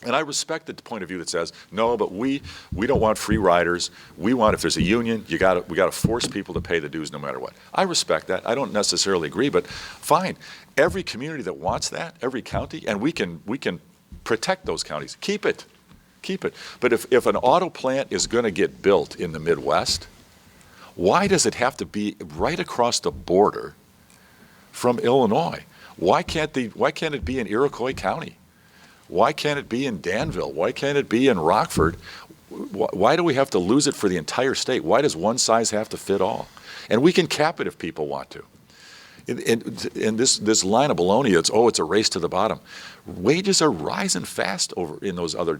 And I respect the point of view that says, no, but we don't want free riders. We want, if there's a union, we got to force people to pay the dues no matter what. I respect that. I don't necessarily agree, but fine. Every community that wants that, every county, and we can protect those counties. Keep it. But if an auto plant is going to get built in the Midwest, why does it have to be right across the border from Illinois? Why can't it be in Iroquois County? Why can't it be in Danville? Why can't it be in Rockford? Why do we have to lose it for the entire state? Why does one size have to fit all? And we can cap it if people want to. In this line of baloney, it's a race to the bottom. Wages are rising fast over in those other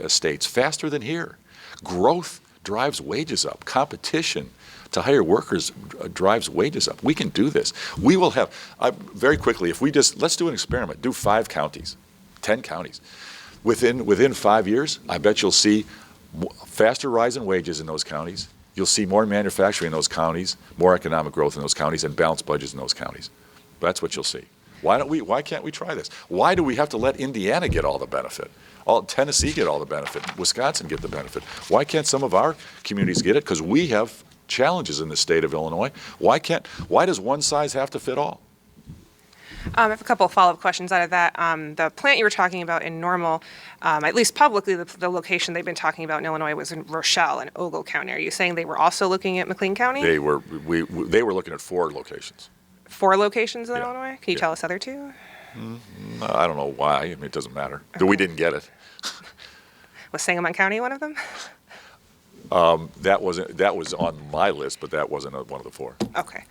states, faster than here. Growth drives wages up. Competition to hire workers drives wages up. We can do this. We will have, very quickly, let's do an experiment. Do 5 counties, 10 counties. Within 5 years, I bet you'll see faster rise in wages in those counties. You'll see more manufacturing in those counties, more economic growth in those counties, and balanced budgets in those counties. That's what you'll see. Why can't we try this? Why do we have to let Indiana get all the benefit? Tennessee get all the benefit? Wisconsin get the benefit? Why can't some of our communities get it? Because we have challenges in the state of Illinois. Why does one size have to fit all? I have a couple of follow-up questions out of that. The plant you were talking about in Normal, at least publicly, the location they've been talking about in Illinois was in Rochelle and Ogle County. Are you saying they were also looking at McLean County? They were looking at 4 locations. 4 locations in Yeah. Illinois? Can you tell us other 2? I don't know why. I mean, it doesn't matter. Okay. We didn't get it. Was Sangamon County one of them? That was on my list, but that wasn't one of the 4. Okay.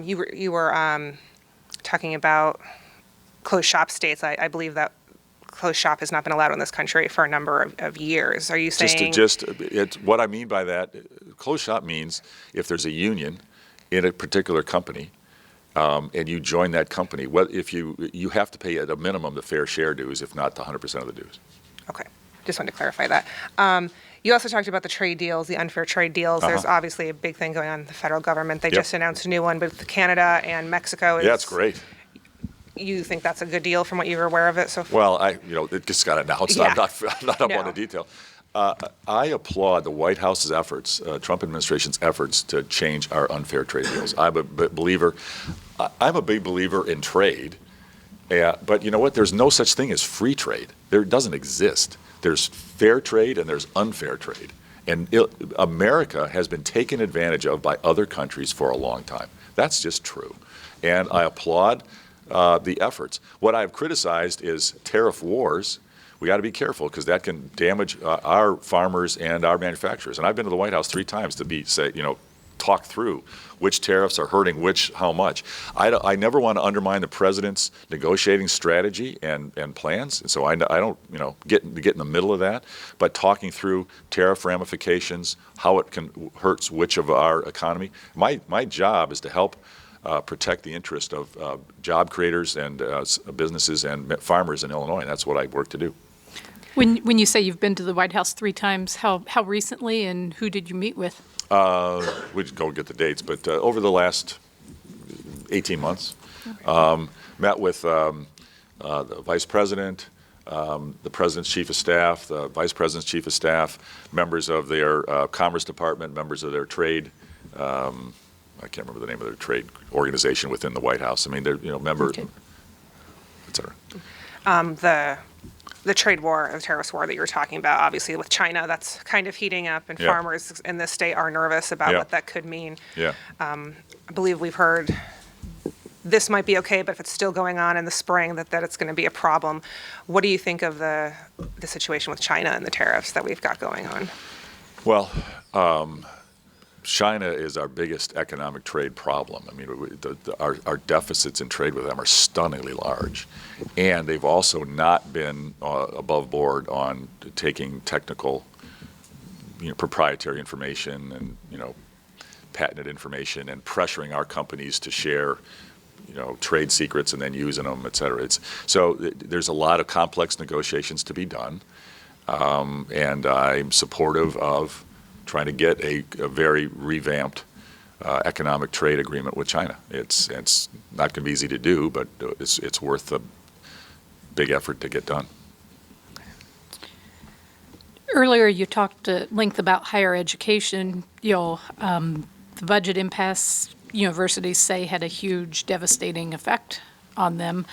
You were talking about closed shop states. I believe that closed shop has not been allowed in this country for a number of years. Are you saying? What I mean by that, closed shop means if there's a union in a particular company, and you join that company, if you have to pay at a minimum the fair share dues, if not the 100% of the dues. Okay. Just wanted to clarify that. You also talked about the trade deals, the unfair trade deals. There's obviously a big thing going on in the federal government. They just announced a new one with Canada and Mexico. Yeah, it's great. You think that's a good deal from what you were aware of it so far? Well, it just got announced. Yeah. I'm not up No. on the detail. I applaud the White House's efforts, Trump administration's efforts to change our unfair trade deals. I'm a big believer in trade, but you know what? There's no such thing as free trade. There doesn't exist. There's fair trade and there's unfair trade. And America has been taken advantage of by other countries for a long time. That's just true. And I applaud the efforts. What I've criticized is tariff wars. We got to be careful because that can damage our farmers and our manufacturers. And I've been to the White House 3 times to talk through which tariffs are hurting which, how much. I never want to undermine the president's negotiating strategy and plans. And so I don't get in the middle of that. But talking through tariff ramifications, how it hurts which of our economy. My job is to help protect the interest of job creators and businesses and farmers in Illinois. And that's what I work to do. When you say you've been to the White House 3 times, how recently and who did you meet with? We just go get the dates, but over the last 18 months, met with the vice president, the president's chief of staff, the vice president's chief of staff, members of their commerce department, members of their trade. I can't remember the name of their trade organization within the White House. I mean, they're member, et cetera. The trade war, the terrorist war that you were talking about, obviously with China, that's kind of heating up, and farmers in this state are nervous about what that could mean. Yeah. I believe we've heard this might be okay, but if it's still going on in the spring, that it's going to be a problem. What do you think of the situation with China and the tariffs that we've got going on? Well, China is our biggest economic trade problem. I mean, our deficits in trade with them are stunningly large. And they've also not been above board on taking technical, proprietary information and, patented information and pressuring our companies to share, trade secrets and then using them, et cetera. So there's a lot of complex negotiations to be done. And I'm supportive of trying to get a very revamped economic trade agreement with China. It's not going to be easy to do, but it's worth a big effort to get done. Earlier, you talked at length about higher education. The budget impasse, universities say, had a huge, devastating effect on them.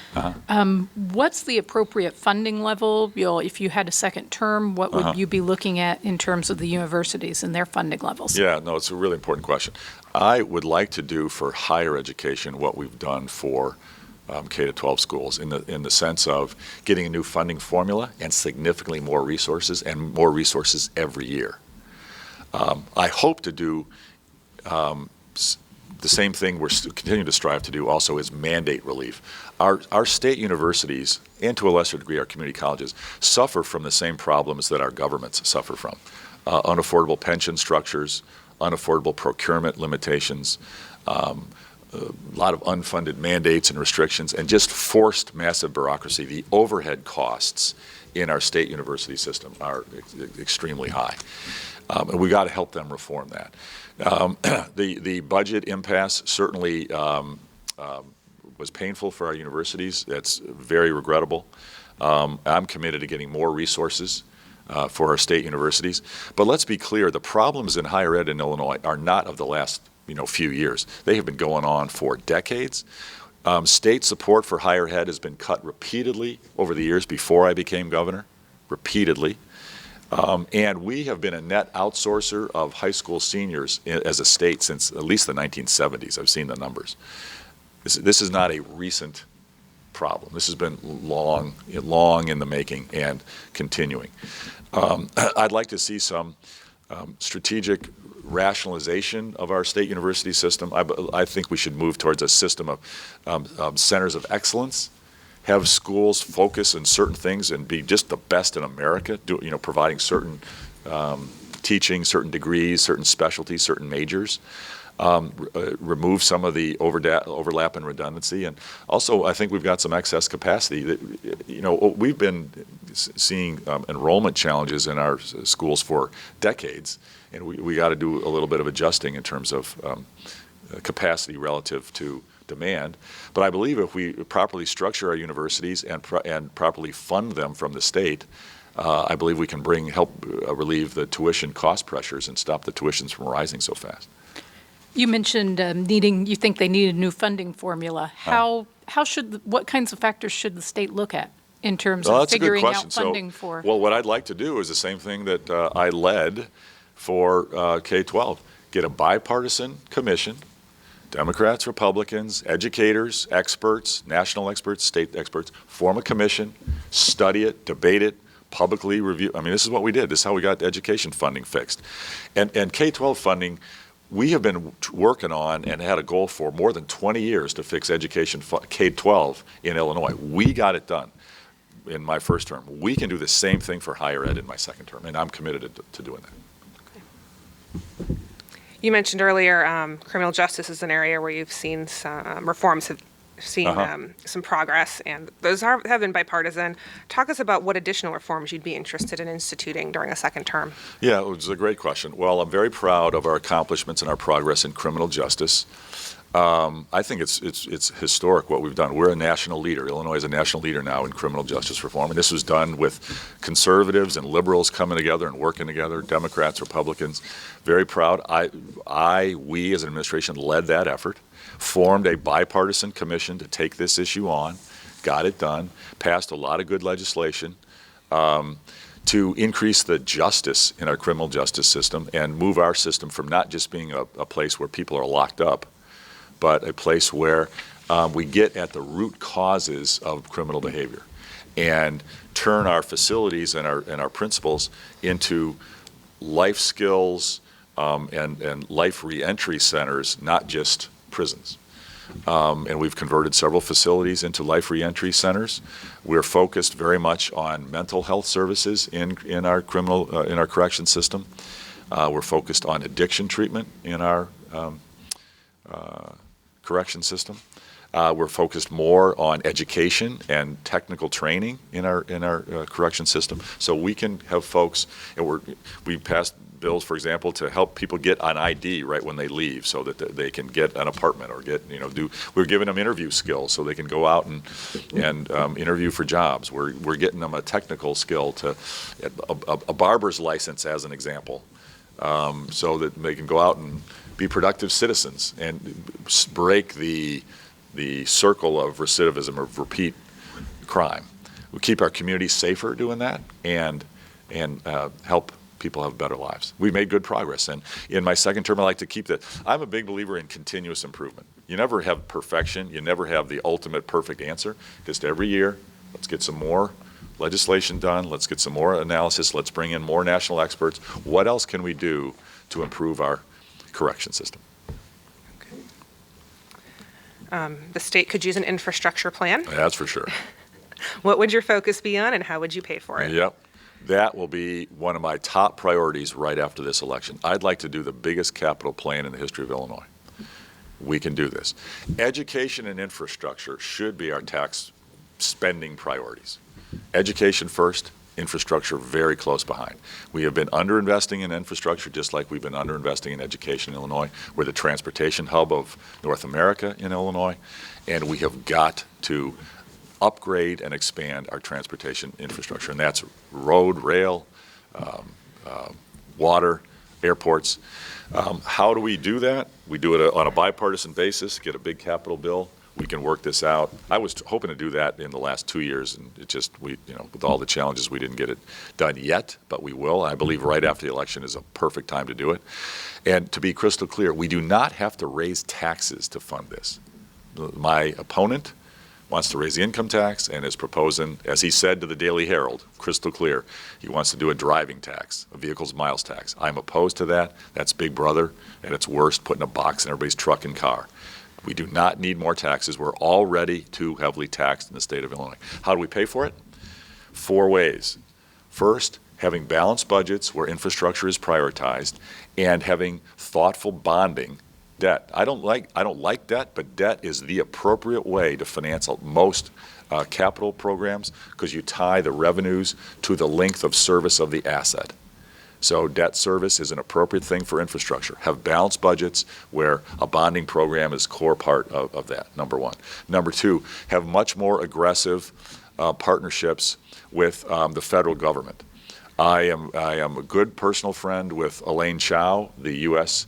What's the appropriate funding level? If you had a second term, what would you be looking at in terms of the universities and their funding levels? Yeah, no, it's a really important question. I would like to do for higher education what we've done for K-12 schools in the sense of getting a new funding formula and significantly more resources and more resources every year. I hope to do the same thing we're continuing to strive to do also is mandate relief. Our state universities, and to a lesser degree our community colleges, suffer from the same problems that our governments suffer from. Unaffordable pension structures, unaffordable procurement limitations, a lot of unfunded mandates and restrictions, and just forced massive bureaucracy. The overhead costs in our state university system are extremely high. And we've got to help them reform that. The budget impasse certainly was painful for our universities. That's very regrettable. I'm committed to getting more resources for our state universities. But let's be clear, the problems in higher ed in Illinois are not of the last few years. They have been going on for decades. State support for higher ed has been cut repeatedly over the years before I became governor, repeatedly. And we have been a net outsourcer of high school seniors as a state since at least the 1970s. I've seen the numbers. This is not a recent problem. This has been long in the making and continuing. I'd like to see some strategic rationalization of our state university system. I think we should move towards a system of centers of excellence, have schools focus on certain things and be just the best in America, providing certain teaching, certain degrees, certain specialties, certain majors. remove some of the overlap and redundancy. And also, I think we've got some excess capacity. We've been seeing enrollment challenges in our schools for decades, and we got to do a little bit of adjusting in terms of capacity relative to demand. But I believe if we properly structure our universities and properly fund them from the state, I believe we can help relieve the tuition cost pressures and stop the tuitions from rising so fast. You mentioned you think they need a new funding formula. What kinds of factors should the state look at in terms of figuring out funding for? Well, what I'd like to do is the same thing that I led for K-12. Get a bipartisan commission, Democrats, Republicans, educators, experts, national experts, state experts, form a commission, study it, debate it, publicly review. I mean, this is what we did. This is how we got education funding fixed. And K-12 funding, we have been working on and had a goal for more than 20 years to fix education K-12 in Illinois. We got it done in my first term. We can do the same thing for higher ed in my second term, and I'm committed to doing that. You mentioned earlier criminal justice is an area where you've seen some reforms have seen some progress, and those have been bipartisan. Talk us about what additional reforms you'd be interested in instituting during a second term. Yeah, it was a great question. Well, I'm very proud of our accomplishments and our progress in criminal justice. I think it's historic what we've done. We're a national leader. Illinois is a national leader now in criminal justice reform, and this was done with conservatives and liberals coming together and working together, Democrats, Republicans. Very proud. We as an administration led that effort, formed a bipartisan commission to take this issue on, got it done, passed a lot of good legislation to increase the justice in our criminal justice system and move our system from not just being a place where people are locked up, but a place where we get at the root causes of criminal behavior and turn our facilities and our principals into life skills and life reentry centers, not just prisons. And we've converted several facilities into life reentry centers. We're focused very much on mental health services in our correction system. We're focused on addiction treatment in our correction system. We're focused more on education and technical training in our correction system, so we can have folks. And we passed bills, for example, to help people get an ID right when they leave, so that they can get an apartment or We're giving them interview skills so they can go out and interview for jobs. We're getting them a technical skill to a barber's license, as an example, so that they can go out and be productive citizens and break the circle of recidivism, of repeat crime. We keep our communities safer doing that and help people have better lives. We've made good progress, and in my second term, I like to keep that. I'm a big believer in continuous improvement. You never have perfection. You never have the ultimate perfect answer. Just every year, let's get some more legislation done. Let's get some more analysis. Let's bring in more national experts. What else can we do to improve our correction system? The state could use an infrastructure plan. That's for sure. What would your focus be on, and how would you pay for it? Yep. That will be one of my top priorities right after this election. I'd like to do the biggest capital plan in the history of Illinois. We can do this. Education and infrastructure should be our tax spending priorities. Education first, infrastructure very close behind. We have been underinvesting in infrastructure just like we've been underinvesting in education in Illinois. We're the transportation hub of North America in Illinois, and we have got to upgrade and expand our transportation infrastructure, and that's road, rail, water, airports. How do we do that? We do it on a bipartisan basis, get a big capital bill. We can work this out. I was hoping to do that in the last 2 years, and it just, with all the challenges, we didn't get it done yet, but we will. I believe right after the election is a perfect time to do it. And to be crystal clear, we do not have to raise taxes to fund this. My opponent wants to raise the income tax and is proposing, as he said to the Daily Herald, crystal clear, he wants to do a driving tax, a vehicles miles tax. I'm opposed to that. That's Big Brother, and it's worse, putting a box in everybody's truck and car. We do not need more taxes. We're already too heavily taxed in the state of Illinois. How do we pay for it? 4 ways. First, having balanced budgets where infrastructure is prioritized and having thoughtful bonding debt. I don't like debt, but debt is the appropriate way to finance most capital programs because you tie the revenues to the length of service of the asset. So debt service is an appropriate thing for infrastructure. Have balanced budgets where a bonding program is a core part of that, number one. Number two, have much more aggressive partnerships with the federal government. I am a good personal friend with Elaine Chao, the U.S.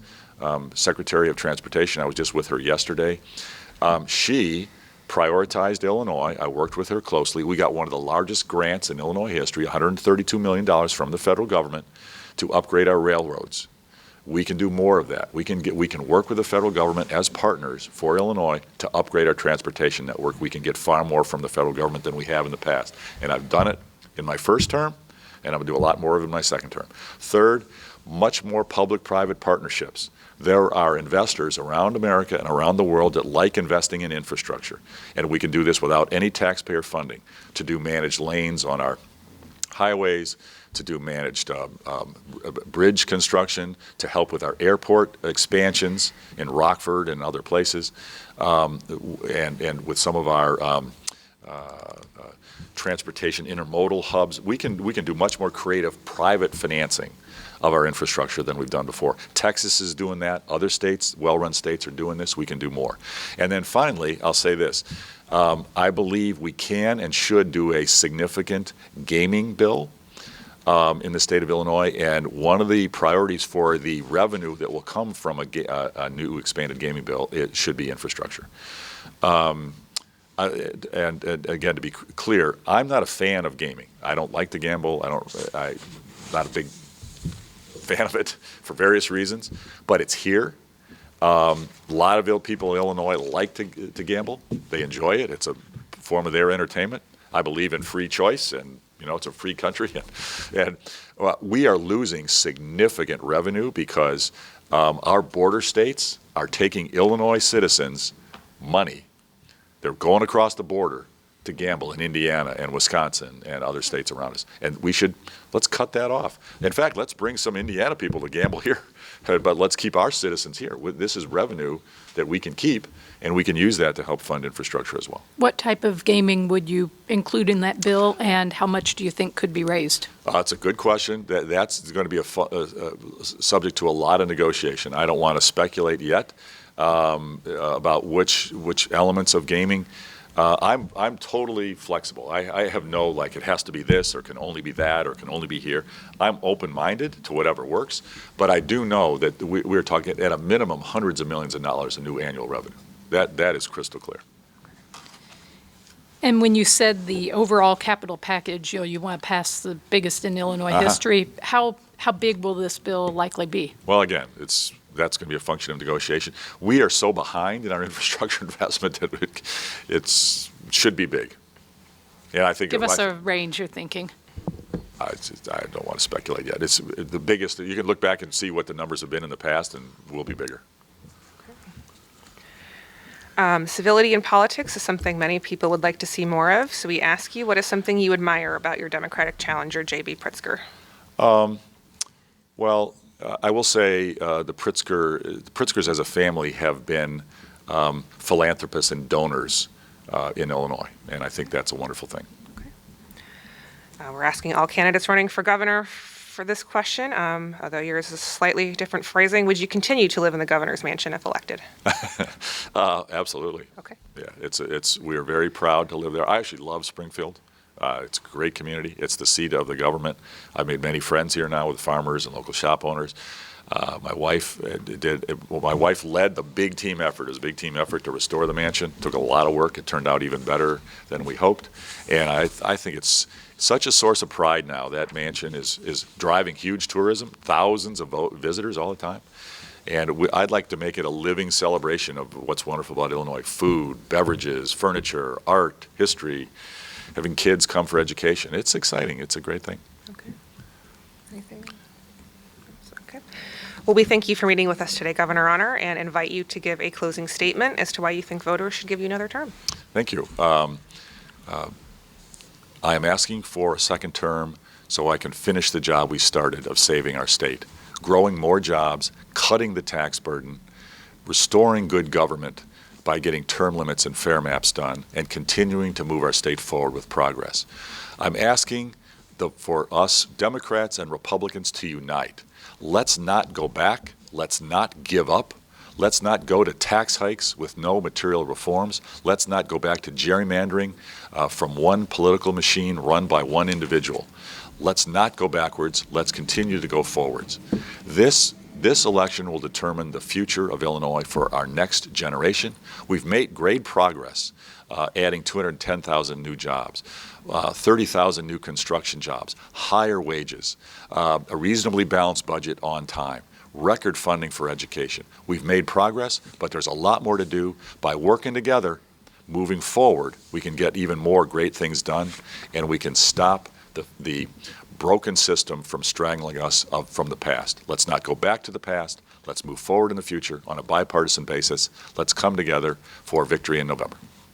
Secretary of Transportation. I was just with her yesterday. She prioritized Illinois. I worked with her closely. We got one of the largest grants in Illinois history, $132 million from the federal government to upgrade our railroads. We can do more of that. We can work with the federal government as partners for Illinois to upgrade our transportation network. We can get far more from the federal government than we have in the past. And I've done it in my first term, and I'm going to do a lot more of it in my second term. Third, much more public-private partnerships. There are investors around America and around the world that like investing in infrastructure, and we can do this without any taxpayer funding to do managed lanes on our highways, to do managed bridge construction, to help with our airport expansions in Rockford and other places, and with some of our transportation intermodal hubs. We can do much more creative private financing of our infrastructure than we've done before. Texas is doing that. Other states, well-run states, are doing this. We can do more. And then finally, I'll say this. I believe we can and should do a significant gaming bill in the state of Illinois, and one of the priorities for the revenue that will come from a new expanded gaming bill, it should be infrastructure. And again, to be clear, I'm not a fan of gaming. I don't like to gamble. I'm not a big fan of it for various reasons, but it's here. A lot of people in Illinois like to gamble. They enjoy it. It's a form of their entertainment. I believe in free choice, and it's a free country. And we are losing significant revenue because our border states are taking Illinois citizens' money. They're going across the border to gamble in Indiana and Wisconsin and other states around us. And let's cut that off. In fact, let's bring some Indiana people to gamble here, but let's keep our citizens here. This is revenue that we can keep, and we can use that to help fund infrastructure as well. What type of gaming would you include in that bill, and how much do you think could be raised? It's a good question. That's going to be subject to a lot of negotiation. I don't want to speculate yet about which elements of gaming. I'm totally flexible. I have no, it has to be this, or can only be that, or can only be here. I'm open-minded to whatever works, but I do know that we're talking at a minimum hundreds of millions of dollars in new annual revenue. That is crystal clear. And when you said the overall capital package, you want to pass the biggest in Illinois history, how big will this bill likely be? Well, again, that's going to be a function of negotiation. We are so behind in our infrastructure investment that it should be big. And I think give us a range you're thinking. I don't want to speculate yet. It's the biggest. You can look back and see what the numbers have been in the past, and we'll be bigger. Civility in politics is something many people would like to see more of. So we ask you, what is something you admire about your Democratic challenger, J.B. Pritzker? Well, I will say the Pritzkers as a family have been philanthropists and donors in Illinois, and I think that's a wonderful thing. Okay. We're asking all candidates running for governor for this question, although yours is slightly different phrasing. Would you continue to live in the governor's mansion if elected? Absolutely. Okay. Yeah, we are very proud to live there. I actually love Springfield. It's a great community. It's the seat of the government. I've made many friends here now with farmers and local shop owners. My wife led the big team effort. It was a big team effort to restore the mansion. It took a lot of work. It turned out even better than we hoped. And I think it's such a source of pride now. That mansion is driving huge tourism, thousands of visitors all the time. And I'd like to make it a living celebration of what's wonderful about Illinois: food, beverages, furniture, art, history, having kids come for education. It's exciting. It's a great thing. Okay. Anything? Okay. Well, we thank you for meeting with us today, Governor Rauner, and invite you to give a closing statement as to why you think voters should give you another term. Thank you. I am asking for a second term so I can finish the job we started of saving our state, growing more jobs, cutting the tax burden, restoring good government by getting term limits and fair maps done and continuing to move our state forward with progress. I'm asking for us, Democrats and Republicans, to unite. Let's not go back. Let's not give up. Let's not go to tax hikes with no material reforms. Let's not go back to gerrymandering from one political machine run by one individual. Let's not go backwards. Let's continue to go forwards. This election will determine the future of Illinois for our next generation. We've made great progress, adding 210,000 new jobs, 30,000 new construction jobs, higher wages, a reasonably balanced budget on time, record funding for education. We've made progress, but there's a lot more to do. By working together, moving forward, we can get even more great things done, and we can stop the broken system from strangling us from the past. Let's not go back to the past. Let's move forward in the future on a bipartisan basis. Let's come together for victory in November.